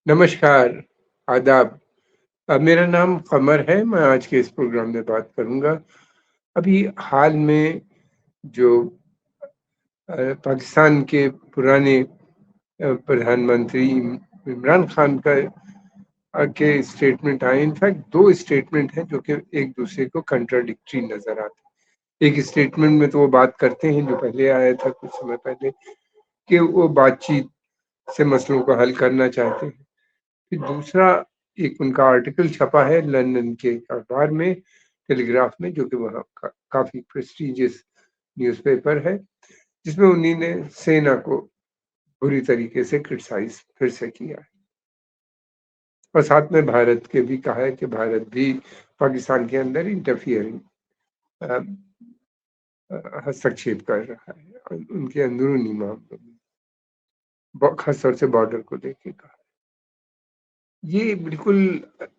नमस्कार, आदाब। मेरा नाम कमर है, मैं आज के इस प्रोग्राम में बात करूँगा। अभी हाल में जो पाकिस्तान के पुराने प्रधानमंत्री इमरान खान के स्टेटमेंट आए। इनफैक्ट 2 स्टेटमेंट हैं जो कि एक-दूसरे को कंट्राडिक्टरी नज़र आते हैं। एक स्टेटमेंट में तो वो बात करते हैं जो पहले आया था कुछ समय पहले कि वो बातचीत से मसलों को हल करना चाहते हैं। फिर दूसरा एक उनका आर्टिकल छपा है लंदन के एक अखबार में, टेलीग्राफ में, जो कि वहाँ का काफ़ी प्रेस्टीजियस न्यूज़पेपर है, जिसमें उन्हीं ने सेना को बुरी तरीके से क्रिटिसाइज़ फिर से किया है। और साथ में भारत के भी कहा है कि भारत भी पाकिस्तान के अंदर इंटरफियरिंग अ हस्तक्षेप कर रहा है उनके अंदरूनी मामलों में, ख़ास तौर से बॉर्डर को लेके कहा। ये बिल्कुल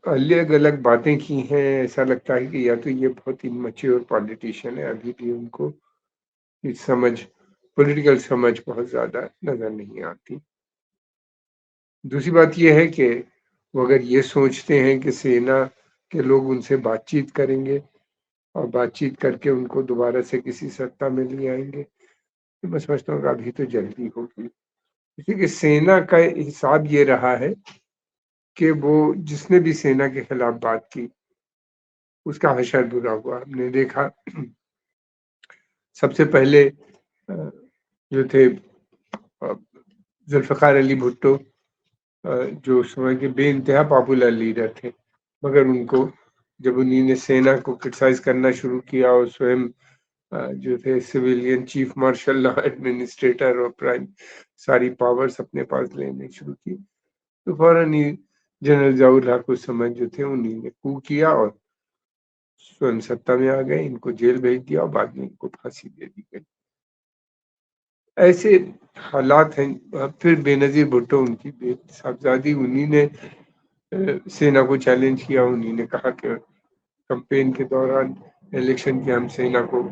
अलग-अलग बातें की हैं, ऐसा लगता है कि या तो ये बहुत इमैच्योर पॉलिटिशियन है, अभी भी उनको ये पॉलिटिकल समझ बहुत ज़्यादा नज़र नहीं आती। दूसरी बात ये है कि वो अगर ये सोचते हैं कि सेना के लोग उनसे बातचीत करेंगे और बातचीत करके उनको दोबारा से किसी सत्ता में ले आएँगे, तो मैं समझता हूँ कि अभी तो जल्दी होगी। क्योंकि सेना का हिसाब ये रहा है कि वो जिसने भी सेना के खिलाफ बात की, उसका हशर बुरा हुआ। हमने देखा सबसे पहले जो थे ज़ुल्फ़िकार अली भुट्टो, जो उस समय के बेइंतहा पॉपुलर लीडर थे, मगर उनको जब उन्हीं ने सेना को क्रिटिसाइज़ करना शुरू किया और स्वयं जो थे civilian chief marshal law administrator और प्राइम सारी पावर्स अपने पास लेने शुरू की, तो फ़ौरन ही जनरल ज़ियाउल हक उस समय जो थे उन्हीं ने कू किया और स्वयं सत्ता में आ गए, इनको जेल भेज दिया और बाद में इनको फांसी दे दी गई। ऐसे हालात हैं। फिर बेनज़ीर भुट्टो उनकी साहबज़ादी, उन्हीं ने सेना को चैलेंज किया, उन्हीं ने कहा कि कैंपेन के दौरान इलेक्शन की हम सेना को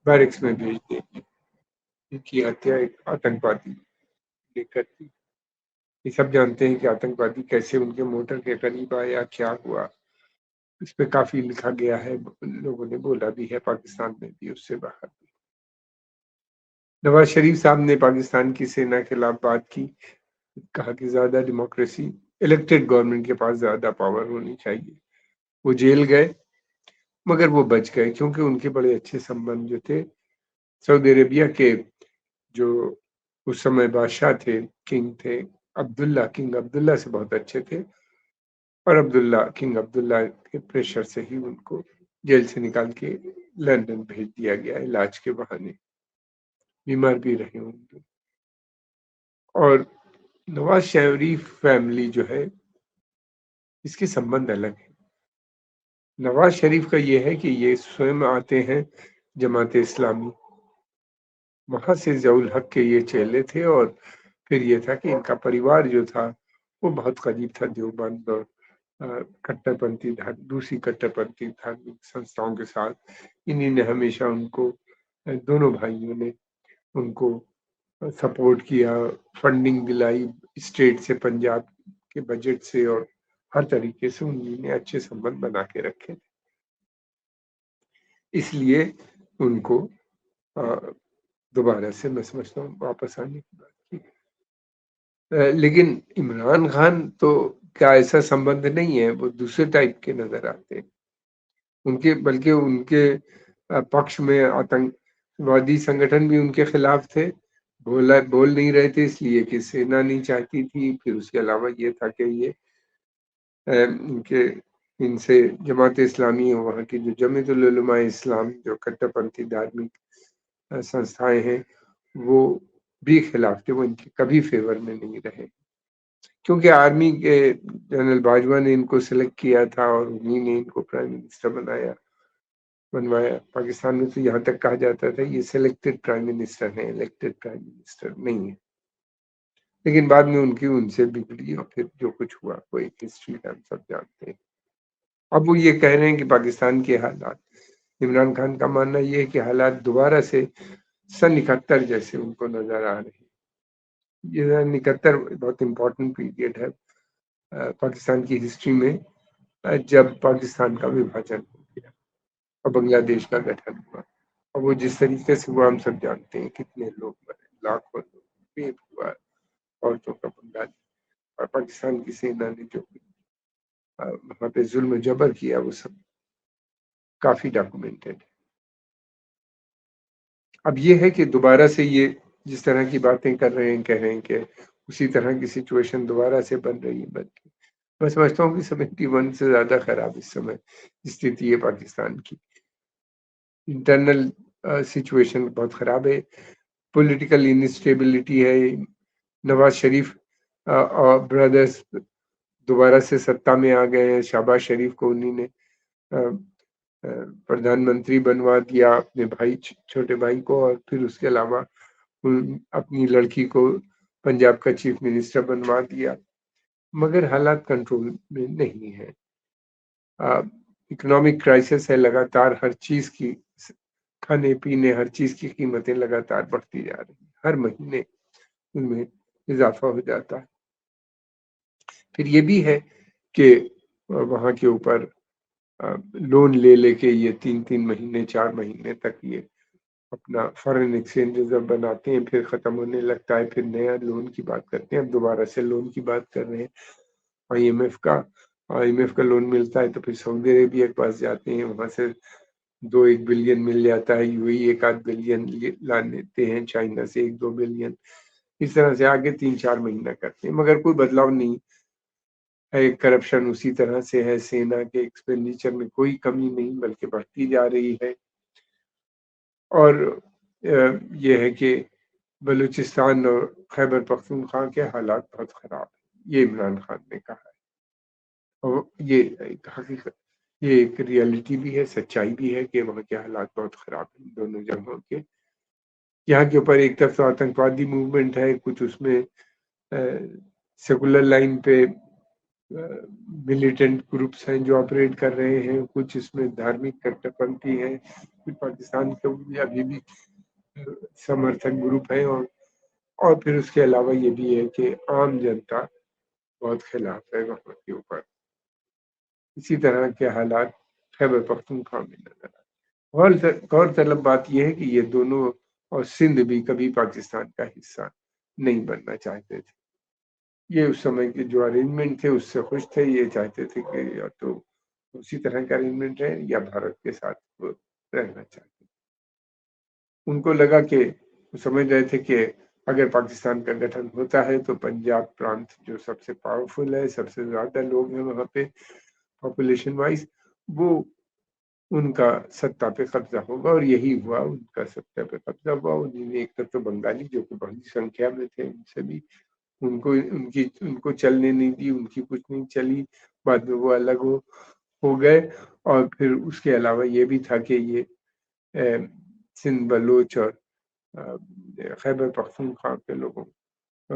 बैरक्स में भेज देंगे। इनकी हत्या एक आतंकवादी ने कर दी। ये सब जानते हैं कि आतंकवादी कैसे उनके मोटर के करीब आया, क्या हुआ। इस पे काफ़ी लिखा गया है, लोगों ने बोला भी है पाकिस्तान में भी, उससे बाहर भी। नवाज़ शरीफ साहब ने पाकिस्तान की सेना के खिलाफ बात की, कहा कि ज़्यादा डेमोक्रेसी, इलेक्टेड गवर्नमेंट के पास ज़्यादा पावर होनी चाहिए। वो जेल गए, मगर वो बच गए क्योंकि उनके बड़े अच्छे संबंध जो थे सऊदी अरेबिया के, जो उस समय बादशाह थे, किंग अब्दुल्ला से बहुत अच्छे थे और किंग अब्दुल्ला के प्रेशर से ही उनको जेल से निकाल के लंदन भेज दिया गया इलाज के बहाने। बीमार भी रहे होंगे। और नवाज़ शरीफ फैमिली जो है, इसके संबंध अलग हैं। नवाज़ शरीफ का ये है कि ये स्वयं आते हैं जमात-ए-इस्लामी, वहाँ से ज़ियाउल हक के ये चेले थे और फिर ये था कि इनका परिवार जो था, वो बहुत करीब था देवबंद और दूसरी कट्टरपंथी धार्मिक संस्थाओं के साथ। इन्हीं ने हमेशा उनको, दोनों भाइयों ने उनको सपोर्ट किया, फंडिंग दिलाई स्टेट से, पंजाब के बजट से, और हर तरीके से उन्हीं ने अच्छे संबंध बना के रखे थे। इसलिए उनको अ, दोबारा से मैं समझता हूँ वापस आने की बात की। लेकिन इमरान खान तो का ऐसा संबंध नहीं है, वो दूसरे टाइप के नज़र आते हैं। बल्कि उनके पक्ष में आतंकवादी संगठन भी उनके खिलाफ थे। बोल नहीं रहे थे इसलिए कि सेना नहीं चाहती थी। फिर उसके अलावा ये था कि ये इनके इनसे जमात-ए-इस्लामी और वहाँ की जो जमीयतुल उलमा इस्लाम, जो कट्टरपंथी धार्मिक संस्थाएँ हैं, वो भी खिलाफ थे, वो इनके कभी फ़ेवर में नहीं रहे। क्योंकि आर्मी के जनरल बाजवा ने इनको सेलेक्ट किया था और उन्हीं ने इनको प्राइम मिनिस्टर बनवाया। पाकिस्तान में तो यहाँ तक कहा जाता था ये सिलेक्टेड प्राइम मिनिस्टर हैं, इलेक्टेड प्राइम मिनिस्टर नहीं है। लेकिन बाद में उनकी उनसे बिगड़ी और फिर जो कुछ हुआ वो एक हिस्ट्री है, हम सब जानते हैं। अब वो ये कह रहे हैं कि पाकिस्तान के हालात, इमरान खान का मानना ये है कि हालात दोबारा से सन 71 जैसे उनको नज़र आ रहे हैं। ये 71 बहुत इम्पोर्टेंट पीरियड है पाकिस्तान की हिस्ट्री में, जब पाकिस्तान का विभाजन हो गया और बांग्लादेश का गठन हुआ। और वो जिस तरीके से हुआ हम सब जानते हैं, कितने लोग मरे, लाखों लोग, रेप हुआ, औरतों का पंगा लिया, और पाकिस्तान की सेना ने जो वहाँ पे जुल्म जबर किया वो सब काफी डॉक्यूमेंटेड है। अब ये है कि दोबारा से ये जिस तरह की बातें कर रहे हैं, कह रहे हैं कि उसी तरह की सिचुएशन दोबारा से बन रही है, बल्कि मैं समझता हूँ कि 71 से ज्यादा खराब इस समय स्थिति है पाकिस्तान की। इंटरनल सिचुएशन बहुत खराब है, पॉलिटिकल इंस्टेबिलिटी है। नवाज शरीफ और ब्रदर्स दोबारा से सत्ता में आ गए हैं। शहबाज शरीफ को उन्हीं ने प्रधानमंत्री बनवा दिया, अपने भाई छोटे भाई को, और फिर उसके अलावा अपनी लड़की को पंजाब का चीफ मिनिस्टर बनवा दिया। मगर हालात कंट्रोल में नहीं है। इकोनॉमिक क्राइसिस है, लगातार हर चीज की, खाने पीने हर चीज की कीमतें लगातार बढ़ती जा रही है, हर महीने उनमें इजाफा हो जाता है। फिर ये भी है कि वहाँ के ऊपर लोन ले लेके ये 3-3 महीने 4 महीने तक ये अपना फॉरेन एक्सचेंज रिजर्व बनाते हैं, फिर खत्म होने लगता है, फिर नया लोन की बात करते हैं। अब दोबारा से लोन की बात कर रहे हैं आईएमएफ का। आईएमएफ का लोन मिलता है तो फिर सऊदी अरेबिया के पास जाते हैं, वहां से 2-1 बिलियन मिल जाता है, यूएई 1-8 बिलियन ला लेते हैं, चाइना से 1-2 बिलियन, इस तरह से आगे 3-4 महीना करते हैं, मगर कोई बदलाव नहीं है। करप्शन उसी तरह से है, सेना के एक्सपेंडिचर में कोई कमी नहीं बल्कि बढ़ती जा रही है। और ये है कि बलूचिस्तान और खैबर पख्तूनख्वा के हालात बहुत खराब है, ये इमरान खान ने कहा है। और ये एक हकीकत, ये एक रियलिटी भी है, सच्चाई भी है कि वहाँ के हालात बहुत खराब हैं दोनों जगहों के। यहाँ के ऊपर एक तरफ तो आतंकवादी मूवमेंट है, कुछ उसमें सेकुलर लाइन पे मिलिटेंट ग्रुप्स हैं जो ऑपरेट कर रहे हैं, कुछ इसमें धार्मिक कट्टरपंथी है, कुछ पाकिस्तान के भी अभी भी समर्थक ग्रुप हैं, और फिर उसके अलावा ये भी है कि आम जनता बहुत खिलाफ है वहाँ के ऊपर। इसी तरह के हालात खैबर पख्तूनख्वा में नजर आए। गौरतलब बात यह है कि ये दोनों और सिंध भी कभी पाकिस्तान का हिस्सा नहीं बनना चाहते थे। ये उस समय के जो अरेंजमेंट थे उससे खुश थे, ये चाहते थे कि या तो उसी तरह का अरेंजमेंट रहे या भारत के साथ वो रहना चाहते। उनको लगा कि वो समझ रहे थे कि अगर पाकिस्तान का गठन होता है तो पंजाब प्रांत जो सबसे पावरफुल है, सबसे ज्यादा लोग हैं वहाँ पे पॉपुलेशन वाइज, वो उनका सत्ता पे कब्जा होगा, और यही हुआ, उनका सत्ता पे कब्जा हुआ। उन्होंने एक तरफ तो बंगाली जो कि बड़ी संख्या में थे, उनसे भी उनको चलने नहीं दी, उनकी कुछ नहीं चली, बाद में वो अलग हो गए। और फिर उसके अलावा ये भी था कि ये सिंध बलोच और खैबर पख्तूनख्वा के लोगों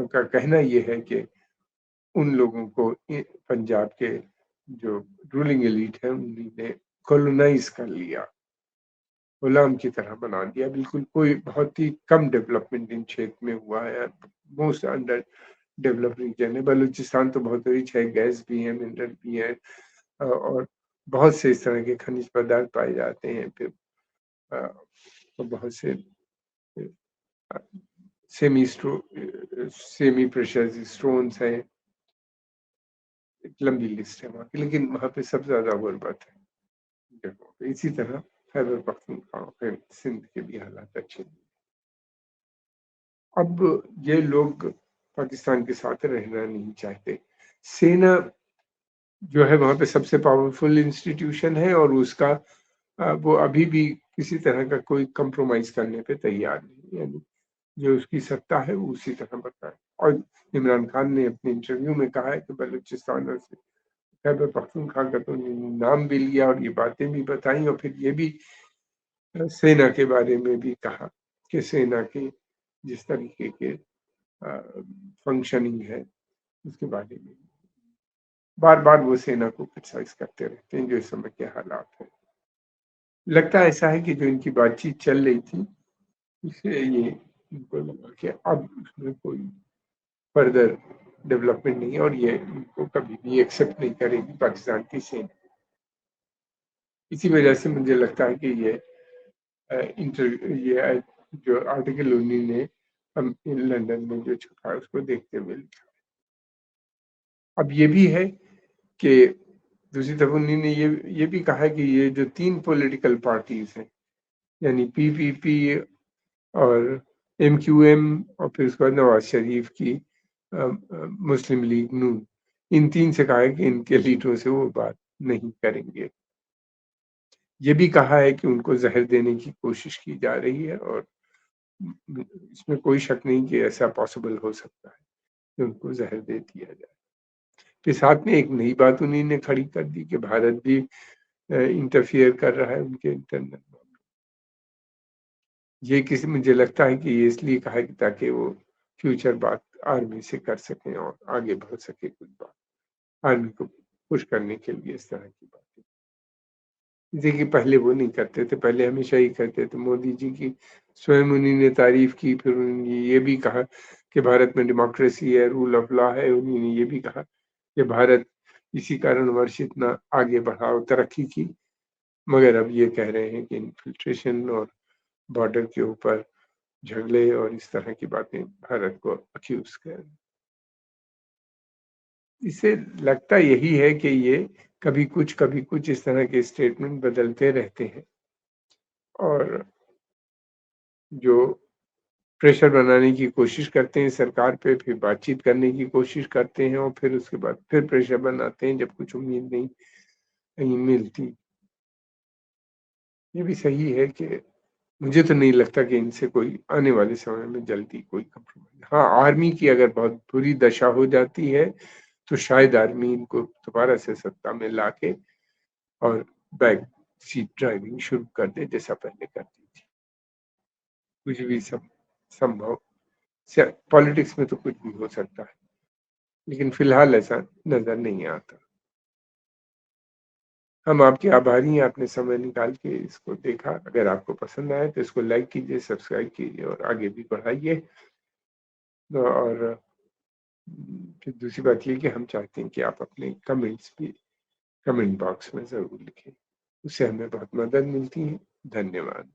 का कहना ये है कि उन लोगों को पंजाब के जो रूलिंग एलीट है उन्होंने कॉलोनाइज कर लिया, गुलाम की तरह बना दिया। बिल्कुल कोई बहुत ही कम डेवलपमेंट इन क्षेत्र में हुआ है, मोस्ट अंडर डेवलप रीजन है। बलूचिस्तान तो बहुत रिच है, गैस भी है, मिनरल भी है, और बहुत से इस तरह के खनिज पदार्थ पाए जाते हैं। फिर तो बहुत से सेमी स्टो सेमी प्रेशर स्टोन्स हैं, एक लंबी लिस्ट है वहाँ की, लेकिन वहाँ पे सबसे ज्यादा गुर्बत है जगहों पे। इसी तरह खैबर पख्तूनख्वा फिर सिंध के भी हालात अच्छे नहीं। अब ये लोग पाकिस्तान के साथ रहना नहीं चाहते। सेना जो है वहाँ पे सबसे पावरफुल इंस्टीट्यूशन है, और उसका वो अभी भी किसी तरह का कोई कंप्रोमाइज करने पे तैयार नहीं, यानी जो उसकी सत्ता है वो उसी तरह बताए। और इमरान खान ने अपने इंटरव्यू में कहा है कि बलूचिस्तान और खैबर पख्तूनख्वा का तो नाम भी लिया और ये बातें भी बताई, और फिर ये भी सेना के बारे में भी कहा कि सेना के जिस तरीके के फंक्शनिंग है उसके बारे में बार बार वो सेना को क्रिटिसाइज करते रहते हैं, जो इस समय के हालात है। लगता है ऐसा है कि जो इनकी बातचीत चल रही थी उससे ये इनको लगा कि अब उसमें कोई फर्दर डेवलपमेंट नहीं है और ये इनको कभी भी एक्सेप्ट नहीं करेगी पाकिस्तान की सेना। इसी वजह से मुझे लगता है कि ये जो आर्टिकल उन्होंने हम इन लंदन में जो छपा है उसको देखते हुए लिखा। अब ये भी है कि दूसरी तरफ उन्होंने ये भी कहा है कि ये जो 3 पॉलिटिकल पार्टीज़ हैं, यानी पीपीपी और एमक्यूएम और फिर उसके बाद नवाज शरीफ की मुस्लिम लीग नून, इन 3 से कहा है कि इनके लीडरों से वो बात नहीं करेंगे। ये भी कहा है कि उनको ज़हर देने की कोशिश की जा रही है और इसमें कोई शक नहीं कि ऐसा पॉसिबल हो सकता है कि उनको ज़हर दे दिया जाए। फिर साथ में एक नई बात उन्हीं ने खड़ी कर दी कि भारत भी इंटरफियर कर रहा है उनके इंटरनल मामलों। ये किसी मुझे लगता है कि ये इसलिए कहा है कि ताकि वो फ्यूचर बात आर्मी से कर सकें और आगे बढ़ सके कुछ बात, आर्मी को पुश करने के लिए इस तरह की बातें। देखिए पहले वो नहीं करते थे, पहले हमेशा ही कहते थे। मोदी जी की स्वयं उन्हीं ने तारीफ़ की, फिर उन्होंने ये भी कहा कि भारत में डेमोक्रेसी है, रूल ऑफ लॉ है। उन्होंने ये भी कहा कि भारत इसी कारणवश इतना आगे बढ़ा और तरक्की की। मगर अब ये कह रहे हैं कि इन्फिल्ट्रेशन और बॉर्डर के ऊपर झगड़े और इस तरह की बातें भारत को अक्यूज़ कर रहे हैं। इससे लगता यही है कि ये कभी कुछ इस तरह के स्टेटमेंट बदलते रहते हैं और जो प्रेशर बनाने की कोशिश करते हैं सरकार पे, फिर बातचीत करने की कोशिश करते हैं और फिर उसके बाद फिर प्रेशर बनाते हैं जब कुछ उम्मीद नहीं कहीं मिलती। ये भी सही है कि मुझे तो नहीं लगता कि इनसे कोई आने वाले समय में जल्दी कोई कम्प्रोमाइज़। हाँ, आर्मी की अगर बहुत बुरी दशा हो जाती है, तो शायद आर्मी इनको दोबारा से सत्ता में लाके और बैक सीट ड्राइविंग शुरू कर दे जैसा पहले करती थी। कुछ भी संभव पॉलिटिक्स में तो कुछ भी हो सकता है, लेकिन फिलहाल ऐसा नज़र नहीं आता। हम आपके आभारी हैं, आपने समय निकाल के इसको देखा। अगर आपको पसंद आया तो इसको लाइक कीजिए, सब्सक्राइब कीजिए और आगे भी बढ़ाइए। और फिर दूसरी बात ये कि हम चाहते हैं कि आप अपने कमेंट्स भी कमेंट बॉक्स में ज़रूर लिखें। उससे हमें बहुत मदद मिलती है। धन्यवाद।